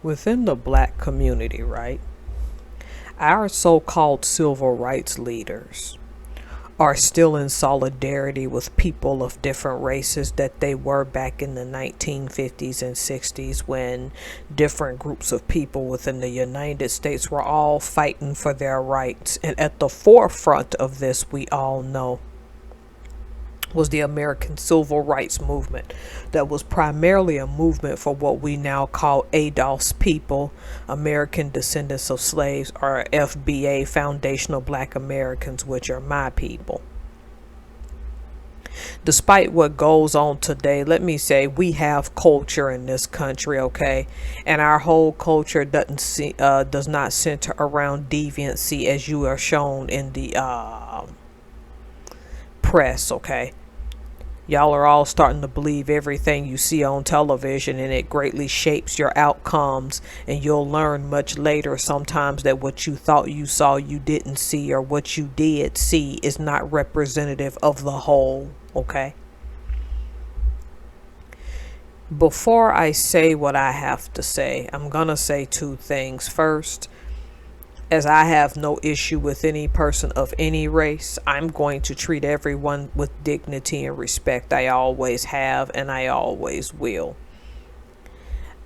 Within the black community, right, our so-called civil rights leaders are still in solidarity with people of different races that they were back in the 1950s and 60s, when different groups of people within the United States were all fighting for their rights. And at the forefront of this, we all know, was the American Civil Rights Movement, that was primarily a movement for what we now call ADOS people, American Descendants of Slaves, or FBA, Foundational Black Americans, which are my people. Despite what goes on today, let me say we have culture in this country, okay? And our whole culture does not center around deviancy as you are shown in the press, okay? Y'all are all starting to believe everything you see on television, and it greatly shapes your outcomes, and you'll learn much later sometimes that what you thought you saw you didn't see, or what you did see is not representative of the whole, okay? Before I say what I have to say, I'm gonna say two things. First, as I have no issue with any person of any race, I'm going to treat everyone with dignity and respect. I always have, and I always will.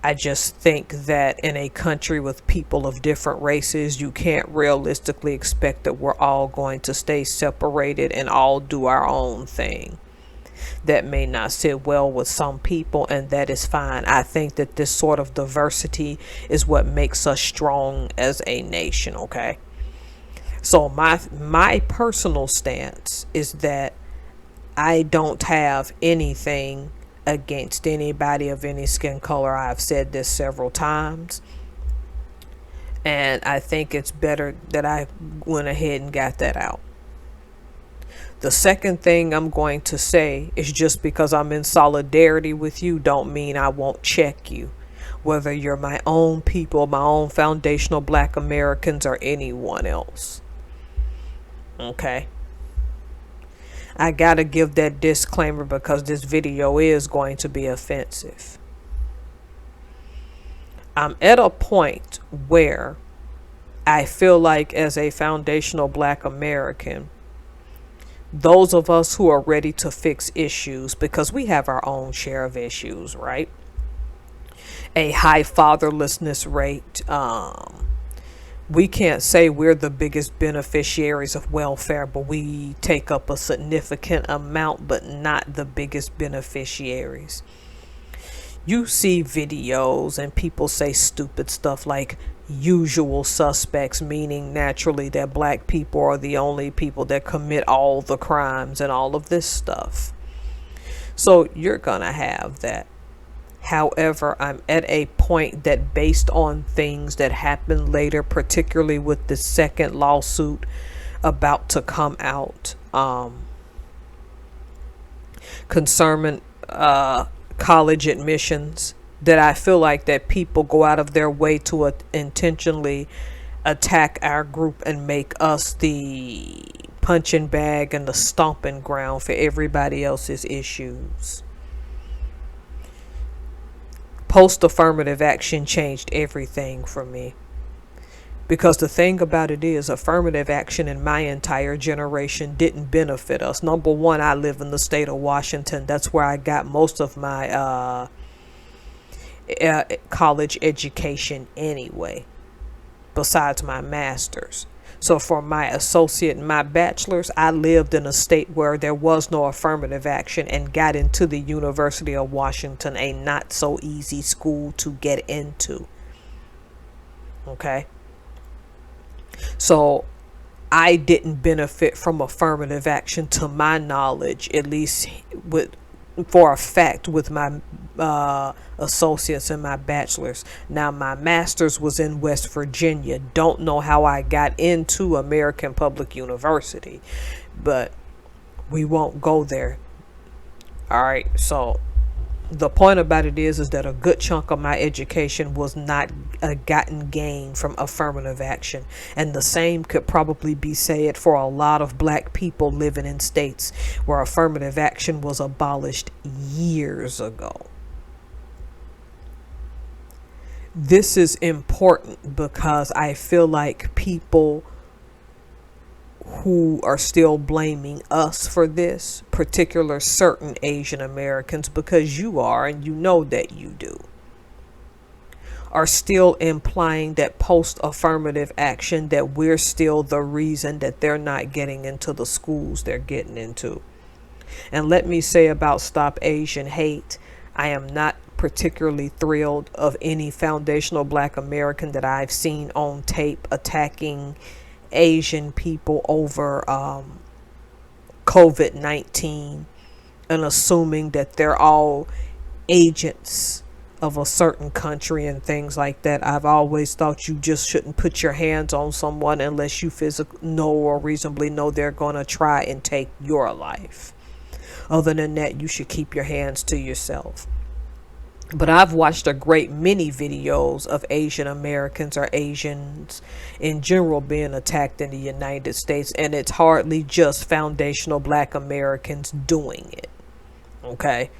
I just think that in a country with people of different races, you can't realistically expect that we're all going to stay separated and all do our own thing. That may not sit well with some people, and that is fine. I think that this sort of diversity is what makes us strong as a nation, okay? So my personal stance is that I don't have anything against anybody of any skin color. I've said this several times, and I think it's better that I went ahead and got that out. The second thing I'm going to say is, just because I'm in solidarity with you don't mean I won't check you, whether you're my own people, my own foundational Black Americans, or anyone else. Okay? I gotta give that disclaimer because this video is going to be offensive. I'm at a point where I feel like, as a foundational Black American, those of us who are ready to fix issues, because we have our own share of issues, right? A high fatherlessness rate. We can't say we're the biggest beneficiaries of welfare, but we take up a significant amount, but not the biggest beneficiaries. You see videos and people say stupid stuff like usual suspects, meaning naturally that Black people are the only people that commit all the crimes and all of this stuff. So you're gonna have that. However, I'm at a point that, based on things that happened later, particularly with the second lawsuit about to come out concerning college admissions, that I feel like that people go out of their way to intentionally attack our group and make us the punching bag and the stomping ground for everybody else's issues. Post-affirmative action changed everything for me. Because the thing about it is, affirmative action in my entire generation didn't benefit us. Number one, I live in the state of Washington. That's where I got most of my college education anyway, besides my master's. So for my associate and my bachelor's, I lived in a state where there was no affirmative action and got into the University of Washington, a not so easy school to get into. Okay? So I didn't benefit from affirmative action, to my knowledge, at least for a fact, with my associates and my bachelor's. Now my master's was in West Virginia. Don't know how I got into American Public University, but we won't go there. All right, so the point about it is that a good chunk of my education was not a gotten gain from affirmative action. And the same could probably be said for a lot of Black people living in states where affirmative action was abolished years ago. This is important because I feel like people who are still blaming us for this, particular certain Asian Americans, because you are, and you know that you do, are still implying that post affirmative action, that we're still the reason that they're not getting into the schools they're getting into. And let me say about Stop Asian Hate, I am not particularly thrilled of any foundational Black American that I've seen on tape attacking Asian people over COVID-19 and assuming that they're all agents of a certain country and things like that. I've always thought you just shouldn't put your hands on someone unless you physically know or reasonably know they're going to try and take your life. Other than that, you should keep your hands to yourself. But I've watched a great many videos of Asian Americans or Asians in general being attacked in the United States, and it's hardly just foundational Black Americans doing it. Okay?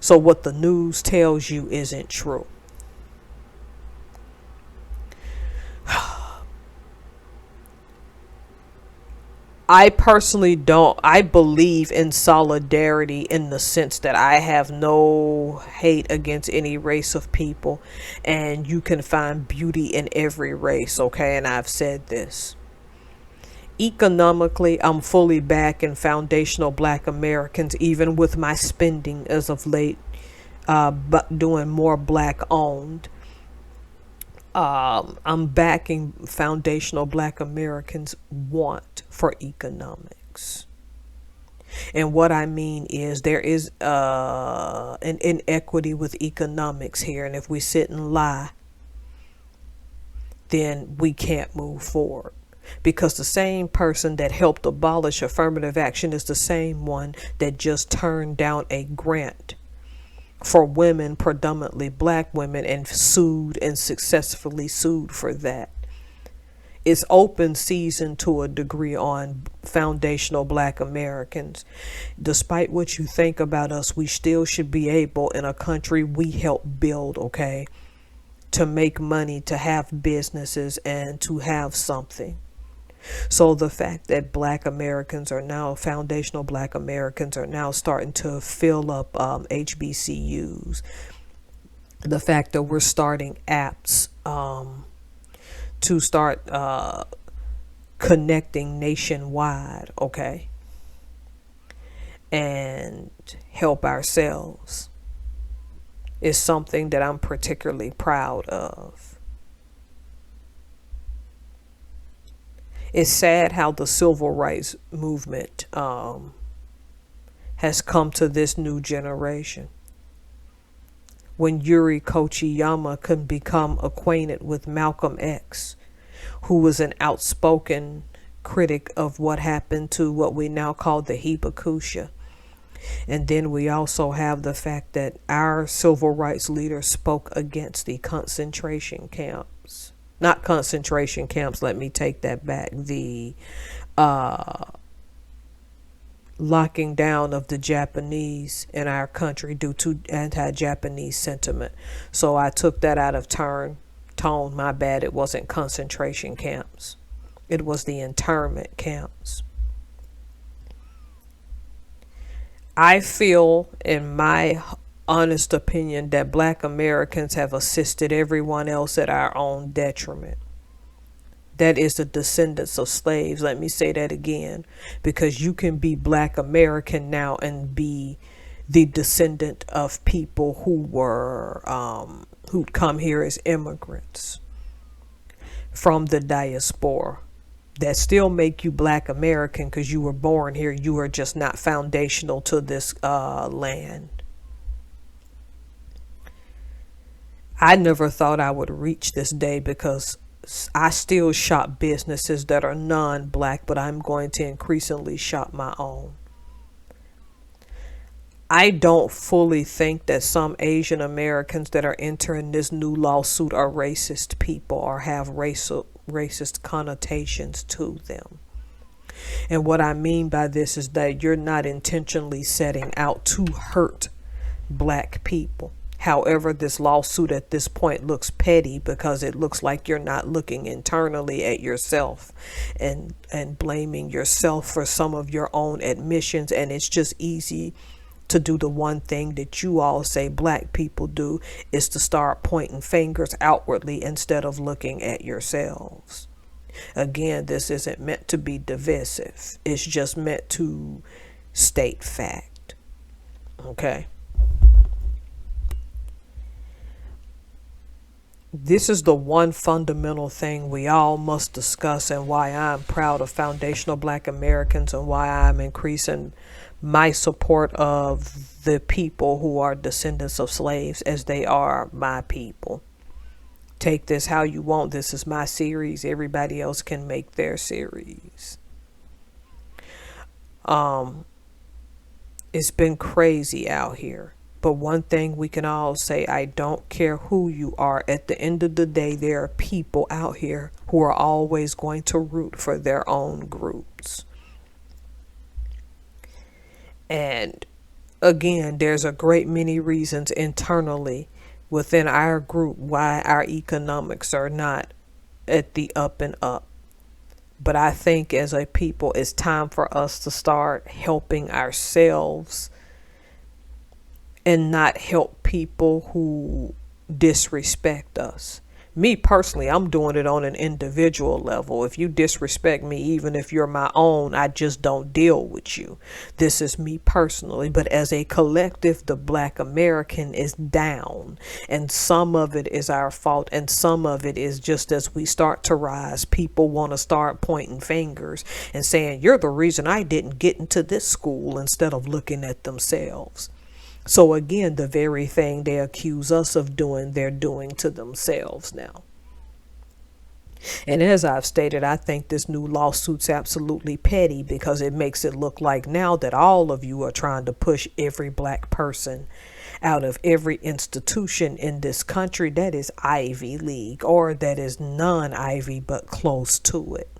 So what the news tells you isn't true. I personally don't. I believe in solidarity in the sense that I have no hate against any race of people, and you can find beauty in every race, okay? And I've said this. Economically, I'm fully back in foundational Black Americans, even with my spending as of late, but doing more Black owned. I'm backing foundational Black Americans' want for economics. And what I mean is there is an inequity with economics here. And if we sit and lie, then we can't move forward. Because the same person that helped abolish affirmative action is the same one that just turned down a grant for women, predominantly Black women, and sued and successfully sued for that. It's open season to a degree on foundational Black Americans. Despite what you think about us, we still should be able, in a country we help build, okay, to make money, to have businesses, and to have something. So the fact that Black Americans are now, foundational Black Americans are now starting to fill up HBCUs, the fact that we're starting apps to start connecting nationwide, okay, and help ourselves is something that I'm particularly proud of. It's sad how the civil rights movement has come to this new generation. When Yuri Kochiyama could become acquainted with Malcolm X, who was an outspoken critic of what happened to what we now call the Hibakusha. And then we also have the fact that our civil rights leaders spoke against the concentration camps. Not concentration camps, let me take that back. The locking down of the Japanese in our country due to anti-Japanese sentiment. So I took that out of tone. My bad. It wasn't concentration camps. It was the internment camps. I feel, in my honest opinion, that Black Americans have assisted everyone else at our own detriment. That is the descendants of slaves. Let me say that again, because you can be Black American now and be the descendant of people who were who'd come here as immigrants from the diaspora. That still make you Black American because you were born here. You are just not foundational to this land. I never thought I would reach this day because I still shop businesses that are non-Black, but I'm going to increasingly shop my own. I don't fully think that some Asian Americans that are entering this new lawsuit are racist people or have racist connotations to them. And what I mean by this is that you're not intentionally setting out to hurt Black people. However, this lawsuit at this point looks petty because it looks like you're not looking internally at yourself and blaming yourself for some of your own admissions. And it's just easy to do the one thing that you all say black people do, is to start pointing fingers outwardly instead of looking at yourselves. Again, this isn't meant to be divisive. It's just meant to state fact. Okay? This is the one fundamental thing we all must discuss, and why I'm proud of Foundational Black Americans and why I'm increasing my support of the people who are descendants of slaves as they are my people. Take this how you want. This is my series. Everybody else can make their series. It's been crazy out here. But one thing we can all say, I don't care who you are. At the end of the day, there are people out here who are always going to root for their own groups. And again, there's a great many reasons internally within our group why our economics are not at the up and up. But I think as a people, it's time for us to start helping ourselves and not help people who disrespect us. Me personally, I'm doing it on an individual level. If you disrespect me, even if you're my own, I just don't deal with you. This is me personally. But as a collective, the Black American is down. And some of it is our fault. And some of it is just as we start to rise, people want to start pointing fingers and saying, you're the reason I didn't get into this school, instead of looking at themselves. So again, the very thing they accuse us of doing, they're doing to themselves now. And as I've stated, I think this new lawsuit's absolutely petty because it makes it look like now that all of you are trying to push every black person out of every institution in this country that is Ivy League or that is non-Ivy but close to it.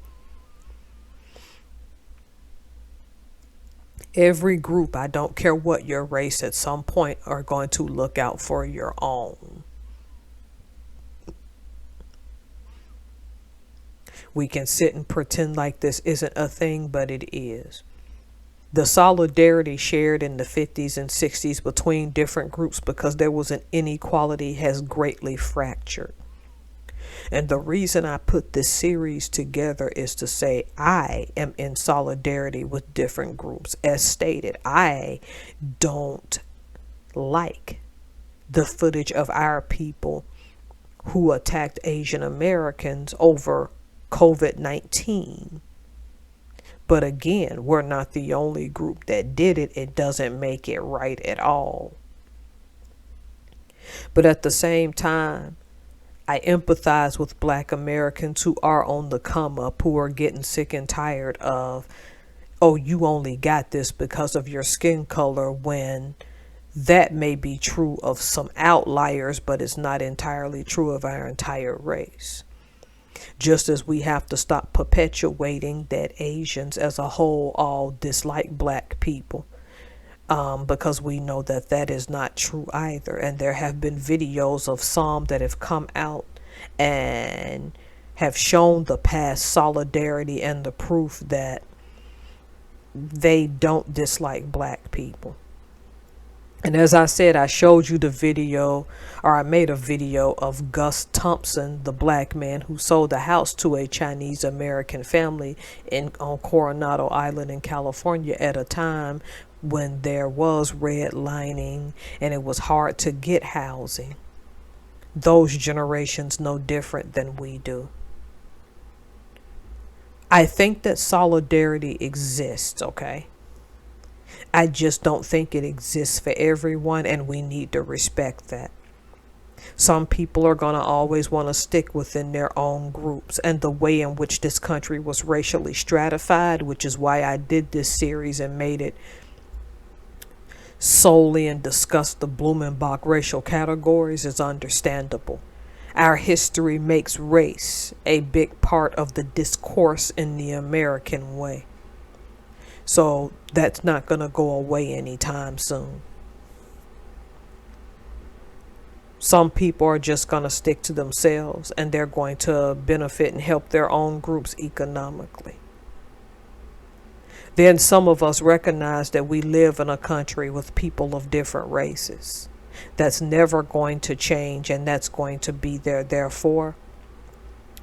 Every group, I don't care what your race, at some point are going to look out for your own. We can sit and pretend like this isn't a thing, but it is. The solidarity shared in the 50s and 60s between different groups because there was an inequality has greatly fractured. And the reason I put this series together is to say I am in solidarity with different groups. As stated, I don't like the footage of our people who attacked Asian Americans over COVID-19. But again, we're not the only group that did it. It doesn't make it right at all. But at the same time, I empathize with Black Americans who are on the come up, who are getting sick and tired of, oh, you only got this because of your skin color, when that may be true of some outliers, but it's not entirely true of our entire race. Just as we have to stop perpetuating that Asians as a whole all dislike black people. Because we know that that is not true either. And there have been videos of some that have come out and have shown the past solidarity and the proof that they don't dislike black people. And as I said, I showed you the video, or I made a video of Gus Thompson, the black man who sold the house to a Chinese American family on Coronado Island in California at a time when there was redlining and it was hard to get housing. Those generations know different than we do. I think that solidarity exists, okay? I just don't think it exists for everyone, and we need to respect that. Some people are going to always want to stick within their own groups, and the way in which this country was racially stratified, which is why I did this series and made it solely and discuss the Blumenbach racial categories, is understandable. Our history makes race a big part of the discourse in the American way. So that's not going to go away anytime soon. Some people are just going to stick to themselves and they're going to benefit and help their own groups economically. Then some of us recognize that we live in a country with people of different races. That's never going to change, and that's going to be there. Therefore,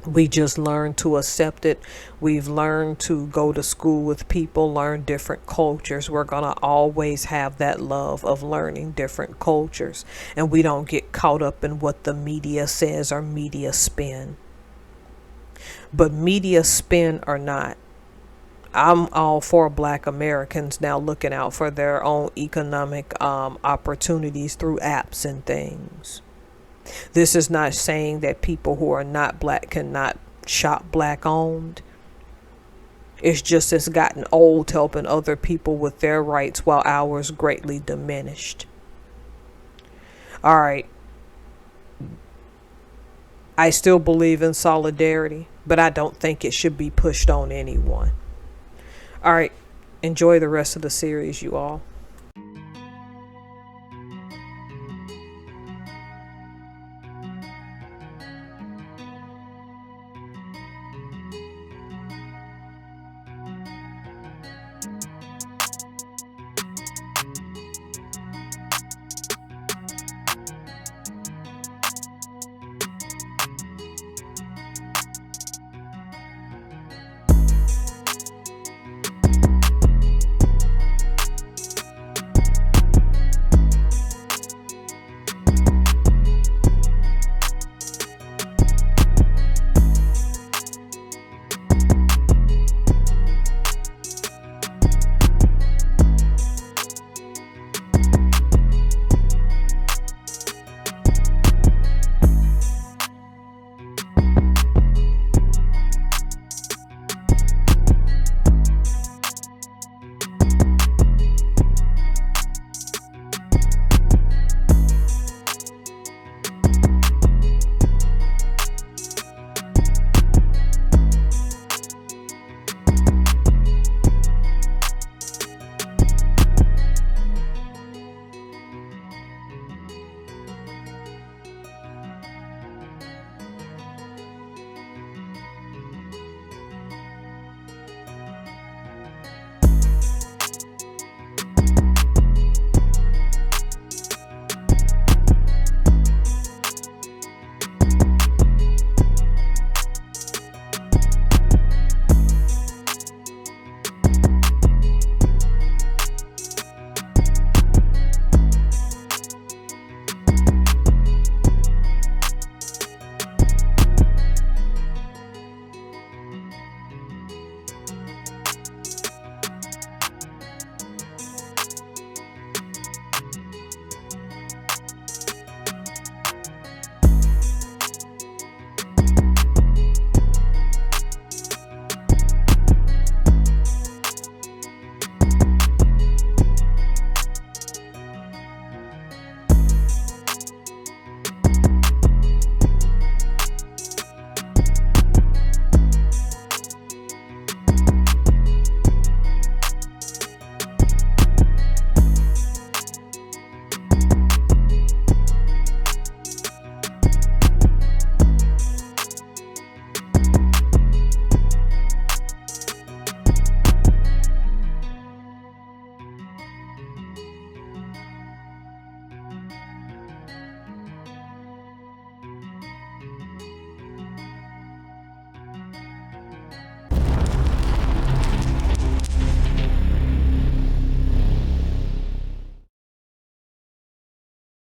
we just learn to accept it. We've learned to go to school with people, learn different cultures. We're going to always have that love of learning different cultures. And we don't get caught up in what the media says or media spin. But media spin or not, I'm all for Black Americans now looking out for their own economic opportunities through apps and things. This is not saying that people who are not Black cannot shop Black owned. It's just it's gotten old helping other people with their rights while ours greatly diminished. All right. I still believe in solidarity, but I don't think it should be pushed on anyone. All right. Enjoy the rest of the series, you all.